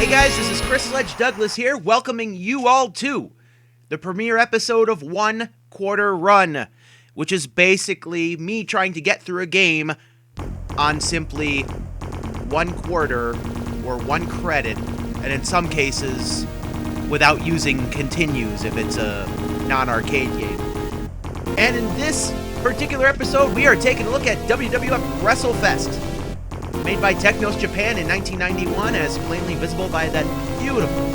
Hey guys, this is Sledge Douglas here, welcoming you all to the premiere episode of One Quarter Run, which is basically me trying to get through a game on simply 1 quarter or 1 credit, and in some cases without using continues if it's a non-arcade game. And in this particular episode, we are taking a look at WWF Wrestlefest, made by Technos Japan in 1991, as plainly visible by that beautiful,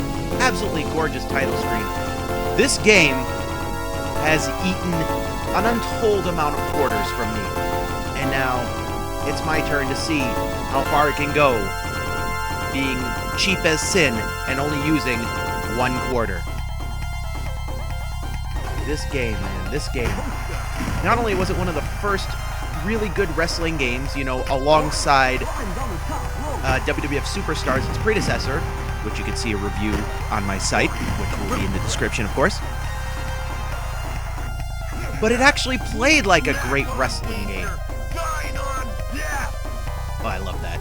absolutely gorgeous title screen. This game has eaten an untold amount of quarters from me, and now it's my turn to see how far it can go, being cheap as sin and only using 1 quarter. This game, man, this game. Not only was it one of the first really good wrestling games, you know, alongside WWF Superstars, its predecessor, which you can see a review on my site, which will be in the description, of course. But it actually played like a great wrestling game. Oh, I love that.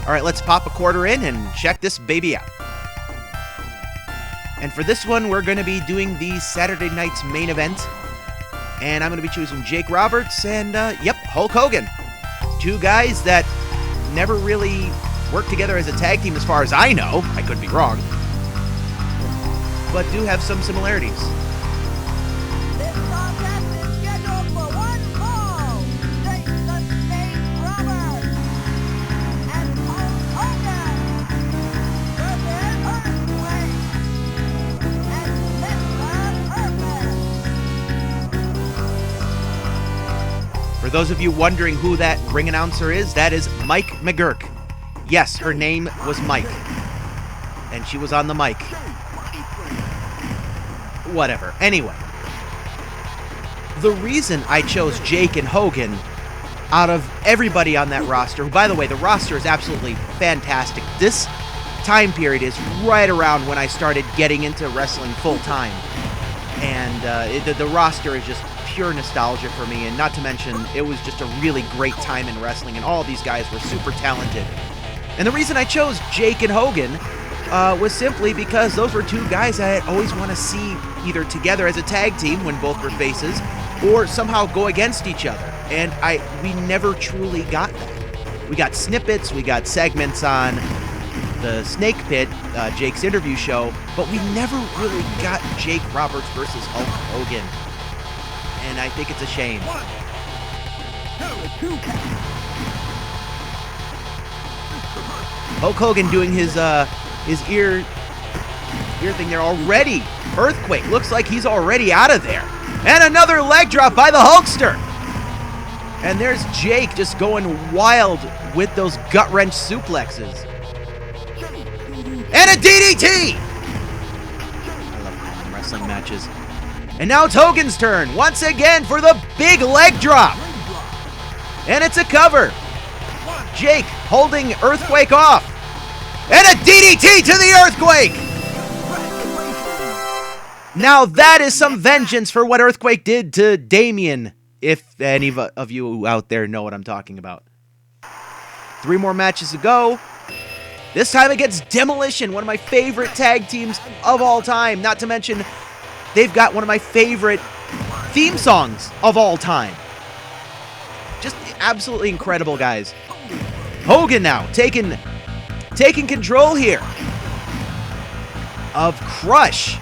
Alright, let's pop a quarter in and check this baby out. And for this one, we're going to be doing the Saturday night's main event. And I'm going to be choosing Jake Roberts and, Hulk Hogan. 2 guys that never really worked together as a tag team as far as I know. I could be wrong. But do have some similarities. This contest is scheduled for 1 fall. Jake the Snake Roberts and Hulk Hogan versus Earthquake and Mr. Perfect. For those of you wondering who that ring announcer is, that is Mike McGurk. Yes, her name was Mike. And she was on the mic. Whatever. Anyway. The reason I chose Jake and Hogan out of everybody on that roster, who, by the way, the roster is absolutely fantastic. This time period is right around when I started getting into wrestling full time. And the roster is just pure nostalgia for me, and not to mention, it was just a really great time in wrestling, and all of these guys were super talented. And the reason I chose Jake and Hogan was simply because those were 2 guys I always want to see either together as a tag team when both were faces, or somehow go against each other. And we never truly got that. We got snippets, we got segments on the Snake Pit, Jake's interview show, but we never really got Jake Roberts versus Hulk Hogan. And I think it's a shame. Hulk Hogan doing his ear thing there already. Earthquake looks like he's already out of there. And another leg drop by the Hulkster. And there's Jake just going wild with those gut-wrench suplexes. And a DDT! I love wrestling matches. And now it's Hogan's turn, once again for the big leg drop. And it's a cover. Jake holding Earthquake off. And a DDT to the Earthquake! Now that is some vengeance for what Earthquake did to Damien, if any of you out there know what I'm talking about. 3 more matches to go. This time against Demolition, one of my favorite tag teams of all time. Not to mention, they've got one of my favorite theme songs of all time. Just absolutely incredible, guys. Hogan now taking control here of Crush.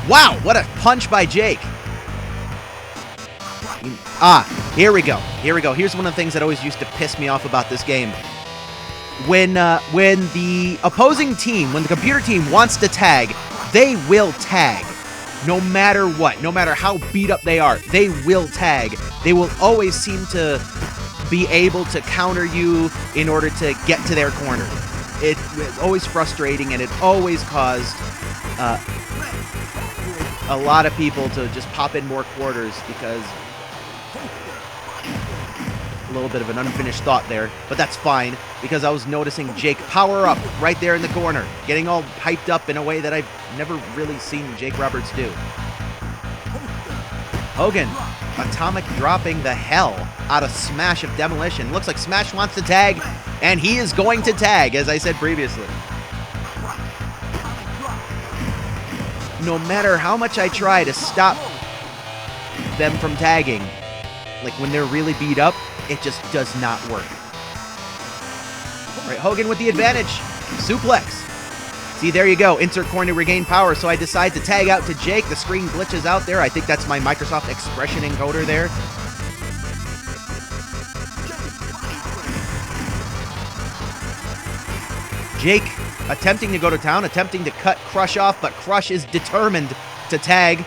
Wow, what a punch by Jake. Here we go. Here's one of the things that always used to piss me off about this game. When the opposing team, when the computer team wants to tag, they will tag. No matter what, no matter how beat up they are, they will tag. They will always seem to be able to counter you in order to get to their corner. It's always frustrating, and it always caused a lot of people to just pop in more quarters because a little bit of an unfinished thought there, but that's fine because I was noticing Jake power up right there in the corner, getting all hyped up in a way that I've never really seen Jake Roberts do. Hogan atomic dropping the hell out of Smash of Demolition. Looks like Smash wants to tag, and he is going to tag, as I said previously. No matter how much I try to stop them from tagging, like when they're really beat up, it just does not work. All right, Hogan with the advantage. Suplex. See, there you go. Insert coin to regain power. So I decide to tag out to Jake. The screen glitches out there. I think that's my Microsoft expression encoder there. Jake attempting to go to town, attempting to cut Crush off, but Crush is determined to tag.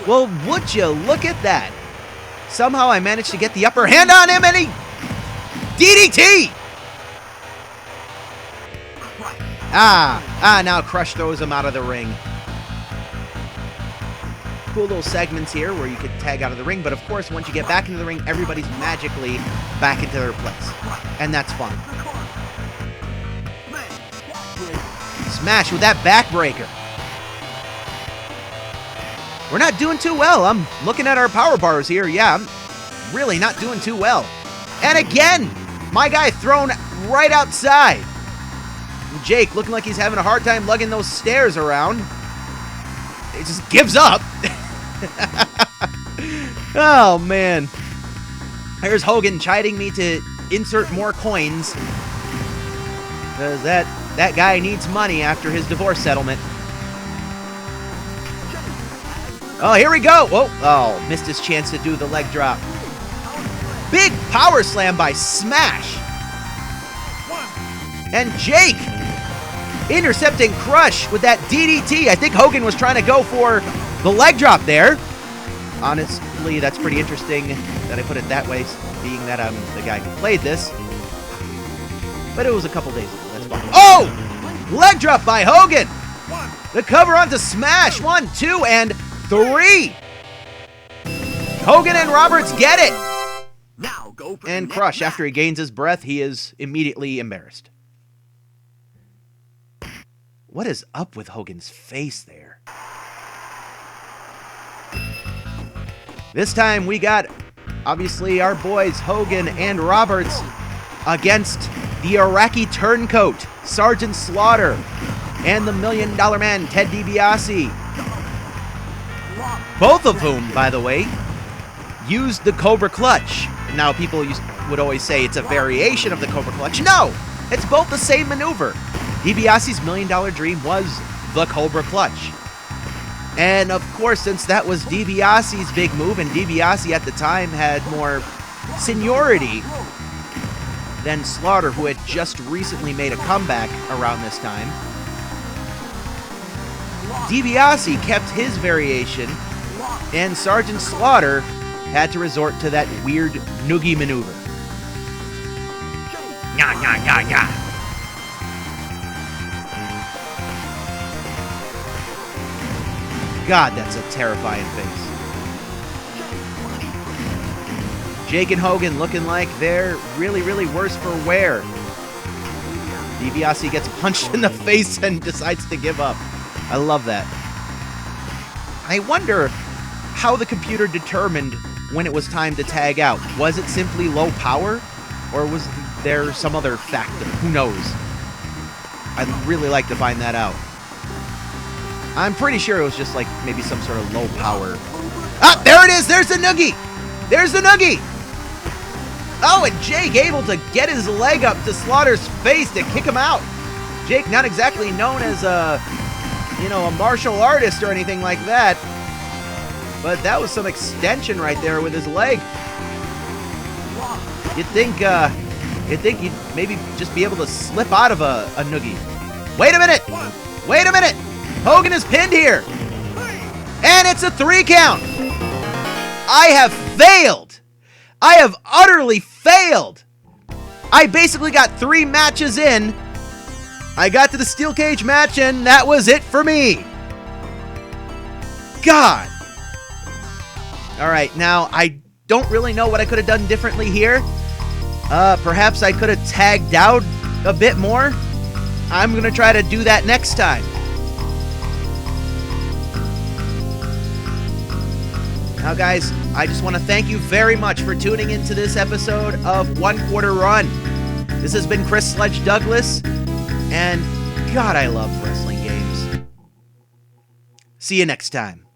Well, would you look at that? Somehow I managed to get the upper hand on him, and he... DDT! Now Crush throws him out of the ring. Cool little segments here where you could tag out of the ring, but of course, once you get back into the ring, everybody's magically back into their place. And that's fun. Smash with that backbreaker. We're not doing too well. I'm looking at our power bars here. Yeah, I'm really not doing too well. And again, my guy thrown right outside. Jake looking like he's having a hard time lugging those stairs around. He just gives up. Oh, man. Here's Hogan chiding me to insert more coins. Because that guy needs money after his divorce settlement. Oh, here we go. Oh, missed his chance to do the leg drop. Big power slam by Smash. And Jake intercepting Crush with that DDT. I think Hogan was trying to go for the leg drop there. Honestly, that's pretty interesting that I put it that way, being that I'm the guy who played this. But it was a couple days ago. That's fine. Oh! Leg drop by Hogan. The cover onto Smash. 1, 2, and 3. Hogan and Roberts get it. Now go for And Crush, after he gains his breath, he is immediately embarrassed. What is up with Hogan's face there? This time we got, obviously, our boys Hogan and Roberts against the Iraqi turncoat, Sergeant Slaughter, and the $1 Million Man, Ted DiBiase. Both of whom, by the way, used the Cobra Clutch. Now, people would always say it's a variation of the Cobra Clutch. No! It's both the same maneuver. DiBiase's $1 Million Dream was the Cobra Clutch. And, of course, since that was DiBiase's big move, and DiBiase at the time had more seniority than Slaughter, who had just recently made a comeback around this time, DiBiase kept his variation, and Sergeant Slaughter had to resort to that weird noogie maneuver. Nya, nya, nya, nya. God, that's a terrifying face. Jake and Hogan looking like they're really, really worse for wear. DiBiase gets punched in the face and decides to give up. I love that. I wonder how the computer determined when it was time to tag out. Was it simply low power? Or was there some other factor? Who knows? I'd really like to find that out. I'm pretty sure it was just like maybe some sort of low power. Ah, there it is! There's the noogie! There's the noogie! Oh, and Jake able to get his leg up to Slaughter's face to kick him out. Jake not exactly known as a martial artist or anything like that. But that was some extension right there with his leg. You'd think you'd maybe just be able to slip out of a noogie. Wait a minute! Wait a minute! Hogan is pinned here. And it's a 3 count. I have failed. I have utterly failed. I basically got 3 matches in. I got to the steel cage match, and that was it for me. God. All right, now I don't really know what I could have done differently here. Perhaps I could have tagged out a bit more. I'm going to try to do that next time. Now, guys, I just want to thank you very much for tuning into this episode of One Quarter Run. This has been Chris Sledge Douglas, and God, I love wrestling games. See you next time.